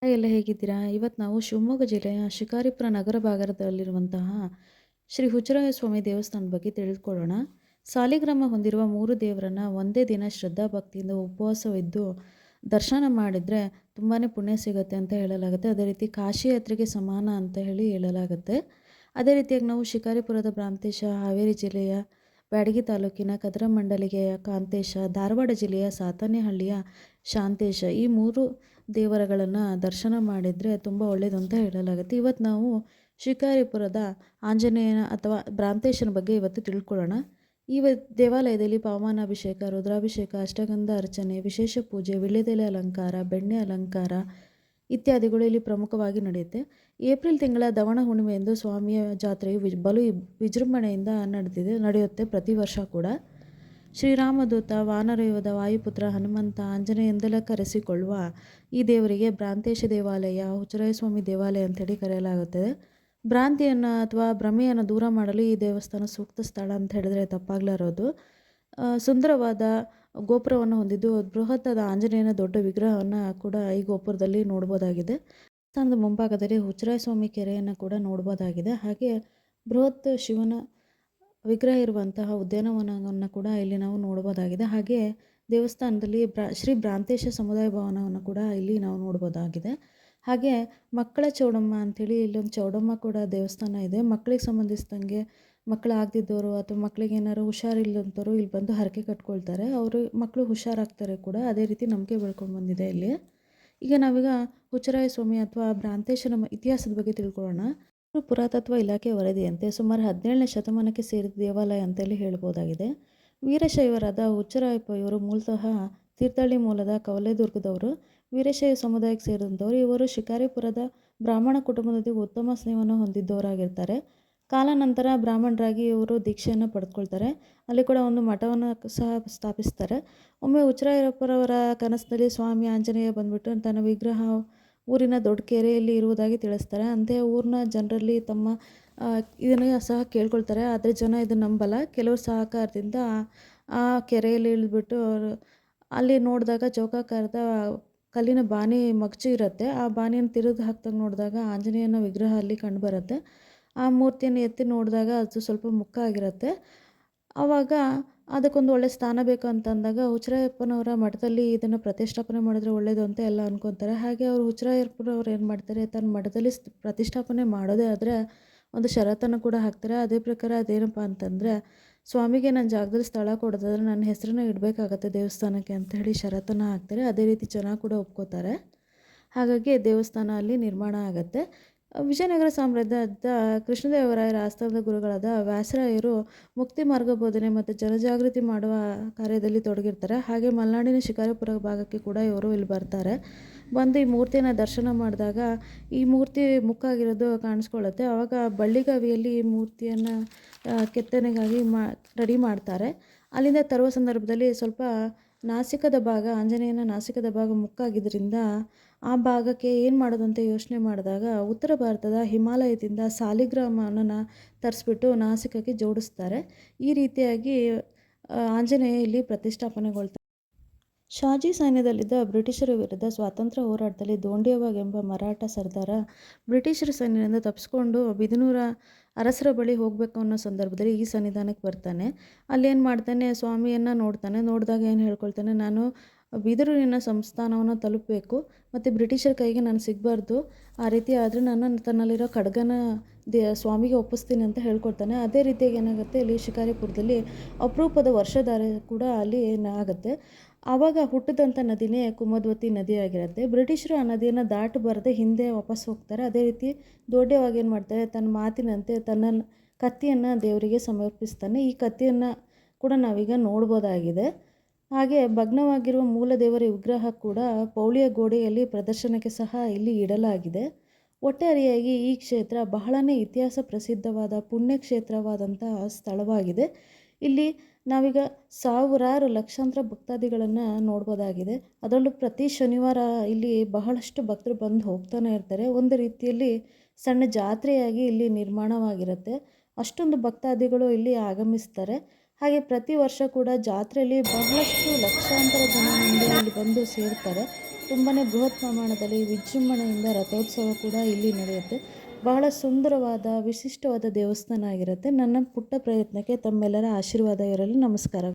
ಎಲ್ಲ ಹೇಗಿದ್ದೀರಾ? ಇವತ್ತು ನಾವು ಶಿವಮೊಗ್ಗ ಜಿಲ್ಲೆಯ ಶಿಕಾರಿಪುರ ನಗರ ಭಾಗದಲ್ಲಿರುವಂತಹ ಶ್ರೀ ಹುಚ್ಚರಾಯ ಸ್ವಾಮಿ ದೇವಸ್ಥಾನದ ಬಗ್ಗೆ ತಿಳಿದುಕೊಳ್ಳೋಣ. ಸಾಲಿಗ್ರಾಮ ಹೊಂದಿರುವ 3 ದೇವರನ್ನ ಒಂದೇ ದಿನ ಶ್ರದ್ಧಾ ಭಕ್ತಿಯಿಂದ ಉಪವಾಸವಿದ್ದು ದರ್ಶನ ಮಾಡಿದರೆ ತುಂಬಾ ಪುಣ್ಯ ಸಿಗುತ್ತೆ ಅಂತ ಹೇಳಲಾಗುತ್ತೆ. ಅದೇ ರೀತಿ ಕಾಶಿ ಯಾತ್ರೆಗೆ ಸಮಾನ ಅಂತ ಹೇಳಲಾಗುತ್ತೆ. ಅದೇ ರೀತಿಯಾಗಿ ನಾವು ಶಿಕಾರಿಪುರದ ಭ್ರಾಂತೇಶ, ಹಾವೇರಿ ಜಿಲ್ಲೆಯ ಬ್ಯಾಡಗಿ ತಾಲೂಕಿನ ಕದರಮಂಡಲಿಗೆಯ ಕಾಂತೇಶ, ಧಾರವಾಡ ಜಿಲ್ಲೆಯ ಸಾತೇನಹಳ್ಳಿಯ ಶಾಂತೇಶ ಈ 3 ದೇವರುಗಳನ್ನು ದರ್ಶನ ಮಾಡಿದರೆ ತುಂಬ ಒಳ್ಳೆಯದು ಅಂತ ಹೇಳಲಾಗುತ್ತೆ. ಇವತ್ತು ನಾವು ಶಿಕಾರಿಪುರದ ಆಂಜನೇಯನ ಅಥವಾ ಭ್ರಾಂತೇಶನ ಬಗ್ಗೆ ಇವತ್ತು ತಿಳ್ಕೊಳ್ಳೋಣ. ಈ ದೇವಾಲಯದಲ್ಲಿ ಪವಮಾನಾಭಿಷೇಕ, ರುದ್ರಾಭಿಷೇಕ, ಅಷ್ಟಗಂಧ ಅರ್ಚನೆ, ವಿಶೇಷ ಪೂಜೆ, ವೀಳ್ಯದೆಲೆ ಅಲಂಕಾರ, ಬೆಣ್ಣೆ ಅಲಂಕಾರ ಇತ್ಯಾದಿಗಳು ಇಲ್ಲಿ ಪ್ರಮುಖವಾಗಿ ನಡೆಯುತ್ತೆ. ಏಪ್ರಿಲ್ ತಿಂಗಳ ದವಣ ಹುಣ್ಣಿಮೆಯಂದು ಸ್ವಾಮಿಯ ಜಾತ್ರೆಯು ಬಲು ವಿಜೃಂಭಣೆಯಿಂದ ನಡೆಯುತ್ತೆ ಪ್ರತಿ ವರ್ಷ ಕೂಡ. ಶ್ರೀರಾಮದೂತ, ವಾನರಯೋಧ, ವಾಯುಪುತ್ರ, ಹನುಮಂತ, ಆಂಜನೇಯ ಎಂದೆಲ್ಲ ಕರೆಸಿಕೊಳ್ಳುವ ಈ ದೇವರಿಗೆ ಭ್ರಾಂತೇಶ ದೇವಾಲಯ, ಹುಚ್ಚರಾಯ ಸ್ವಾಮಿ ದೇವಾಲಯ ಅಂತೇಳಿ ಕರೆಯಲಾಗುತ್ತದೆ. ಭ್ರಾಂತಿಯನ್ನು ಅಥವಾ ಭ್ರಮೆಯನ್ನು ದೂರ ಮಾಡಲು ಈ ದೇವಸ್ಥಾನ ಸೂಕ್ತ ಸ್ಥಳ ಅಂತ ಹೇಳಿದ್ರೆ ತಪ್ಪಾಗಲಾರದು. ಸುಂದರವಾದ ಗೋಪುರವನ್ನು ಹೊಂದಿದ್ದು ಬೃಹತ್ತಾದ ಆಂಜನೇಯನ ದೊಡ್ಡ ವಿಗ್ರಹವನ್ನು ಕೂಡ ಈ ಗೋಪುರದಲ್ಲಿ ನೋಡ್ಬೋದಾಗಿದೆ. ದೇವಸ್ಥಾನದ ಮುಂಭಾಗದಲ್ಲಿ ಹುಚ್ಚರಾಯ ಸ್ವಾಮಿ ಕೆರೆಯನ್ನು ಕೂಡ ನೋಡ್ಬೋದಾಗಿದೆ. ಹಾಗೆ ಬೃಹತ್ ಶಿವನ ವಿಗ್ರಹ ಇರುವಂತಹ ಉದ್ಯಾನವನವನ್ನು ಕೂಡ ಇಲ್ಲಿ ನಾವು ನೋಡ್ಬೋದಾಗಿದೆ. ಹಾಗೆ ದೇವಸ್ಥಾನದಲ್ಲಿ ಶ್ರೀ ಭ್ರಾಂತೇಶ ಸಮುದಾಯ ಭವನವನ್ನು ಕೂಡ ಇಲ್ಲಿ ನಾವು ನೋಡ್ಬೋದಾಗಿದೆ. ಹಾಗೆ ಮಕ್ಕಳ ಚೌಡಮ್ಮ ಅಂಥೇಳಿ ಇಲ್ಲೊಂದು ಚೌಡಮ್ಮ ಕೂಡ ದೇವಸ್ಥಾನ ಇದೆ. ಮಕ್ಕಳಿಗೆ ಸಂಬಂಧಿಸಿದಂಗೆ ಮಕ್ಕಳಾಗದಿದ್ದವರು ಅಥವಾ ಮಕ್ಕಳಿಗೆ ಏನಾದ್ರು ಹುಷಾರಿಲ್ಲದಂಥವ್ರು ಇಲ್ಲಿ ಬಂದು ಹರಕೆ ಕಟ್ಕೊಳ್ತಾರೆ. ಅವರು ಮಕ್ಕಳು ಹುಷಾರಾಗ್ತಾರೆ ಕೂಡ. ಅದೇ ರೀತಿ ನಂಬಿಕೆ ಬೆಳ್ಕೊಂಡು ಬಂದಿದೆ ಇಲ್ಲಿ. ಈಗ ನಾವೀಗ ಹುಚ್ಚರಾಯ ಸ್ವಾಮಿ ಅಥವಾ ಭ್ರಾಂತೇಶನ ಇತಿಹಾಸದ ಬಗ್ಗೆ ತಿಳ್ಕೊಳ್ಳೋಣ. ಪುರಾತತ್ವ ಇಲಾಖೆ ವರದಿಯಂತೆ ಸುಮಾರು 17ನೇ ಶತಮಾನಕ್ಕೆ ಸೇರಿದ ದೇವಾಲಯ ಅಂತೇಳಿ ಹೇಳ್ಬೋದಾಗಿದೆ. ವೀರಶೈವರಾದ ಹುಚ್ಚರಾಯಪ್ಪ ಇವರು ಮೂಲತಃ ತೀರ್ಥಹಳ್ಳಿ ಮೂಲದ ಕವಲೇದುರ್ಗದವರು. ವೀರಶೈವ ಸಮುದಾಯಕ್ಕೆ ಸೇರಿದಂಥವರು. ಇವರು ಶಿಕಾರಿಪುರದ ಬ್ರಾಹ್ಮಣ ಕುಟುಂಬದೊಂದಿಗೆ ಉತ್ತಮ ಸ್ನೇಹವನ್ನು ಹೊಂದಿದ್ದವರಾಗಿರ್ತಾರೆ. ಕಾಲಾನಂತರ ಬ್ರಾಹ್ಮಣರಾಗಿ ಇವರು ದೀಕ್ಷೆಯನ್ನು ಪಡೆದುಕೊಳ್ತಾರೆ. ಅಲ್ಲಿ ಕೂಡ ಒಂದು ಮಠವನ್ನು ಸಹ ಸ್ಥಾಪಿಸ್ತಾರೆ. ಒಮ್ಮೆ ಹುಚ್ಚರಾಯಪ್ಪರವರ ಕನಸಿನಲ್ಲಿ ಸ್ವಾಮಿ ಆಂಜನೇಯ ಬಂದ್ಬಿಟ್ಟು ತನ್ನ ವಿಗ್ರಹ ಊರಿನ ದೊಡ್ಡ ಕೆರೆಯಲ್ಲಿ ಇರುವುದಾಗಿ ತಿಳಿಸ್ತಾರೆ. ಅಂತೆಯೇ ಊರಿನ ಜನರಲ್ಲಿ ತಮ್ಮ ಇದನ್ನು ಸಹ ಕೇಳ್ಕೊಳ್ತಾರೆ. ಆದರೆ ಜನ ಇದನ್ನು ನಂಬಲ್ಲ. ಕೆಲವ್ರ ಸಹಕಾರದಿಂದ ಆ ಕೆರೆಯಲ್ಲಿ ಇಳಿದ್ಬಿಟ್ಟು ಅಲ್ಲಿ ನೋಡಿದಾಗ ಚೌಕಾಕಾರದ ಕಲ್ಲಿನ ಬಾನಿ ಮಗ್ಚು ಇರುತ್ತೆ. ಆ ಬಾನಿಯನ್ನು ತಿರುಗಿ ಹಾಕ್ದಂಗೆ ನೋಡಿದಾಗ ಆಂಜನೇಯನ ವಿಗ್ರಹ ಅಲ್ಲಿ ಕಂಡುಬರುತ್ತೆ. ಆ ಮೂರ್ತಿಯನ್ನು ಎತ್ತಿ ನೋಡಿದಾಗ ಅದು ಸ್ವಲ್ಪ ಮುಖ ಆಗಿರುತ್ತೆ. ಆವಾಗ ಅದಕ್ಕೊಂದು ಒಳ್ಳೆಯ ಸ್ಥಾನ ಬೇಕು ಅಂತಂದಾಗ ಹುಚ್ಚರಾಯಪ್ಪನವರ ಮಠದಲ್ಲಿ ಇದನ್ನು ಪ್ರತಿಷ್ಠಾಪನೆ ಮಾಡಿದ್ರೆ ಒಳ್ಳೆಯದು ಅಂತ ಎಲ್ಲ ಅಂದ್ಕೊತಾರೆ. ಹಾಗೆ ಅವರು ಹುಚ್ಚರಾಯಪ್ಪನವ್ರು ಏನು ಮಾಡ್ತಾರೆ, ತನ್ನ ಮಠದಲ್ಲಿ ಪ್ರತಿಷ್ಠಾಪನೆ ಮಾಡೋದೇ ಆದರೆ ಒಂದು ಷರತ್ತನ್ನು ಕೂಡ ಹಾಕ್ತಾರೆ. ಅದೇ ಪ್ರಕಾರ ಅದೇನಪ್ಪ ಅಂತಂದರೆ, ಸ್ವಾಮಿಗೆ ನನ್ನ ಜಾಗದಲ್ಲಿ ಸ್ಥಳ ಕೊಡೋದಾದ್ರೆ ನನ್ನ ಹೆಸರನ್ನ ಇಡಬೇಕಾಗತ್ತೆ ದೇವಸ್ಥಾನಕ್ಕೆ ಅಂತ ಹೇಳಿ ಷರತ್ತನ್ನು ಹಾಕ್ತಾರೆ. ಅದೇ ರೀತಿ ಜನ ಕೂಡ ಒಪ್ಕೋತಾರೆ. ಹಾಗಾಗಿ ದೇವಸ್ಥಾನ ಅಲ್ಲಿ ನಿರ್ಮಾಣ ಆಗುತ್ತೆ. ವಿಜಯನಗರ ಸಾಮ್ರಾಜ್ಯದ ಕೃಷ್ಣದೇವರಾಯರ ಆಸ್ಥಾನದ ಗುರುಗಳಾದ ವ್ಯಾಸರಾಯರು ಮುಕ್ತಿ ಮಾರ್ಗ ಬೋಧನೆ ಮತ್ತು ಜನಜಾಗೃತಿ ಮಾಡುವ ಕಾರ್ಯದಲ್ಲಿ ತೊಡಗಿರ್ತಾರೆ. ಹಾಗೆ ಮಲೆನಾಡಿನ ಶಿಕಾರಿಪುರ ಭಾಗಕ್ಕೆ ಕೂಡ ಇವರು ಇಲ್ಲಿ ಬರ್ತಾರೆ. ಬಂದು ಈ ಮೂರ್ತಿಯನ್ನು ದರ್ಶನ ಮಾಡಿದಾಗ ಈ ಮೂರ್ತಿ ಮುಖ ಆಗಿರೋದು ಕಾಣಿಸ್ಕೊಳ್ಳುತ್ತೆ. ಆವಾಗ ಬಳ್ಳಿಗಾವಿಯಲ್ಲಿ ಈ ಮೂರ್ತಿಯನ್ನು ಕೆತ್ತನೆಗಾಗಿ ರೆಡಿ ಮಾಡ್ತಾರೆ. ಅಲ್ಲಿಂದ ತರುವ ಸಂದರ್ಭದಲ್ಲಿ ಸ್ವಲ್ಪ ನಾಸಿಕದ ಭಾಗ, ಆಂಜನೇಯನ ನಾಸಿಕದ ಭಾಗ ಮುಕ್ಕಾಗಿದ್ದರಿಂದ ಆ ಭಾಗಕ್ಕೆ ಏನು ಮಾಡೋದು ಅಂತ ಯೋಚನೆ ಮಾಡಿದಾಗ ಉತ್ತರ ಭಾರತದ ಹಿಮಾಲಯದಿಂದ ಸಾಲಿಗ್ರಾಮವನ್ನು ತರಿಸ್ಬಿಟ್ಟು ನಾಸಿಕಕ್ಕೆ ಜೋಡಿಸ್ತಾರೆ. ಈ ರೀತಿಯಾಗಿ ಆಂಜನೇಯ ಇಲ್ಲಿ ಪ್ರತಿಷ್ಠಾಪನೆಗೊಳ್ತಾರೆ. ಶಾಜಿ ಸೈನ್ಯದಲ್ಲಿದ್ದ ಬ್ರಿಟಿಷರ ವಿರುದ್ಧ ಸ್ವಾತಂತ್ರ್ಯ ಹೋರಾಟದಲ್ಲಿ ದೋಂಡಿಯವಾಗ್ ಎಂಬ ಮರಾಠ ಸರ್ದಾರ ಬ್ರಿಟಿಷರ ಸೈನ್ಯದಿಂದ ತಪ್ಪಿಸ್ಕೊಂಡು ಬಿದನೂರ ಅರಸರ ಬಳಿ ಹೋಗಬೇಕು ಅನ್ನೋ ಸಂದರ್ಭದಲ್ಲಿ ಈ ಸನ್ನಿಧಾನಕ್ಕೆ ಬರ್ತಾನೆ. ಅಲ್ಲೇನು ಮಾಡ್ತಾನೆ, ಸ್ವಾಮಿಯನ್ನು ನೋಡ್ತಾನೆ. ನೋಡಿದಾಗ ಏನು ಹೇಳ್ಕೊಳ್ತಾನೆ, ನಾನು ಬಿದರೂರಿನ ಸಂಸ್ಥಾನವನ್ನು ತಲುಪಬೇಕು ಮತ್ತು ಬ್ರಿಟಿಷರ ಕೈಗೆ ನಾನು ಸಿಗಬಾರ್ದು. ಆ ರೀತಿ ಆದರೆ ನಾನು ತನ್ನಲ್ಲಿರೋ ಖಡ್ಗನ ಸ್ವಾಮಿಗೆ ಒಪ್ಪಿಸ್ತೀನಿ ಅಂತ ಹೇಳ್ಕೊಡ್ತಾನೆ. ಅದೇ ರೀತಿಯಾಗಿ ಏನಾಗುತ್ತೆ, ಇಲ್ಲಿ ಶಿಕಾರಿಪುರದಲ್ಲಿ ಅಪರೂಪದ ವರ್ಷಧಾರೆ ಕೂಡ ಅಲ್ಲಿ ಆಗುತ್ತೆ. ಆವಾಗ ಹುಟ್ಟಿದಂಥ ನದಿನೇ ಕುಮದ್ವತಿ ನದಿಯಾಗಿರುತ್ತೆ. ಬ್ರಿಟಿಷರು ಆ ನದಿಯನ್ನು ದಾಟಿ ಬರದೆ ಹಿಂದೆ ವಾಪಸ್ ಹೋಗ್ತಾರೆ. ಅದೇ ರೀತಿ ದೊಡ್ಡವಾಗ ಏನು ಮಾಡ್ತಾರೆ, ತನ್ನ ಮಾತಿನಂತೆ ತನ್ನ ಕತ್ತಿಯನ್ನು ದೇವರಿಗೆ ಸಮರ್ಪಿಸ್ತಾನೆ. ಈ ಕತ್ತಿಯನ್ನು ಕೂಡ ನಾವೀಗ ನೋಡ್ಬೋದಾಗಿದೆ. ಹಾಗೆ ಭಗ್ನವಾಗಿರುವ ಮೂಲ ದೇವರ ವಿಗ್ರಹ ಕೂಡ ಪೌಳಿಯ ಗೋಡೆಯಲ್ಲಿ ಪ್ರದರ್ಶನಕ್ಕೆ ಸಹ ಇಲ್ಲಿ ಇಡಲಾಗಿದೆ. ಒಟ್ಟಾರೆಯಾಗಿ ಈ ಕ್ಷೇತ್ರ ಬಹಳನೇ ಇತಿಹಾಸ ಪ್ರಸಿದ್ಧವಾದ ಪುಣ್ಯಕ್ಷೇತ್ರವಾದಂತಹ ಸ್ಥಳವಾಗಿದೆ. ಇಲ್ಲಿ ನಾವೀಗ ಸಾವಿರಾರು ಲಕ್ಷಾಂತರ ಭಕ್ತಾದಿಗಳನ್ನು ನೋಡ್ಬೋದಾಗಿದೆ. ಅದರಲ್ಲೂ ಪ್ರತಿ ಶನಿವಾರ ಇಲ್ಲಿ ಬಹಳಷ್ಟು ಭಕ್ತರು ಬಂದು ಹೋಗ್ತಾನೆ ಇರ್ತಾರೆ. ಒಂದು ರೀತಿಯಲ್ಲಿ ಸಣ್ಣ ಜಾತ್ರೆಯಾಗಿ ಇಲ್ಲಿ ನಿರ್ಮಾಣವಾಗಿರುತ್ತೆ. ಅಷ್ಟೊಂದು ಭಕ್ತಾದಿಗಳು ಇಲ್ಲಿ ಆಗಮಿಸ್ತಾರೆ. ಹಾಗೆ ಪ್ರತಿ ವರ್ಷ ಕೂಡ ಜಾತ್ರೆಯಲ್ಲಿ ಬಹಳಷ್ಟು ಲಕ್ಷಾಂತರ ಜನ ಮಂದಿ ಇಲ್ಲಿ ಬಂದು ಸೇರ್ತಾರೆ. ತುಂಬಾ ಬೃಹತ್ ಪ್ರಮಾಣದಲ್ಲಿ ವಿಜೃಂಭಣೆಯಿಂದ ರಥೋತ್ಸವ ಕೂಡ ಇಲ್ಲಿ ನಡೆಯುತ್ತೆ. ಬಹಳ ಸುಂದರವಾದ ವಿಶಿಷ್ಟವಾದ ದೇವಸ್ಥಾನ ಆಗಿರುತ್ತೆ. ನನ್ನ ಪುಟ್ಟ ಪ್ರಯತ್ನಕ್ಕೆ ತಮ್ಮೆಲ್ಲರ ಆಶೀರ್ವಾದ ಇರಲಿ. ನಮಸ್ಕಾರ.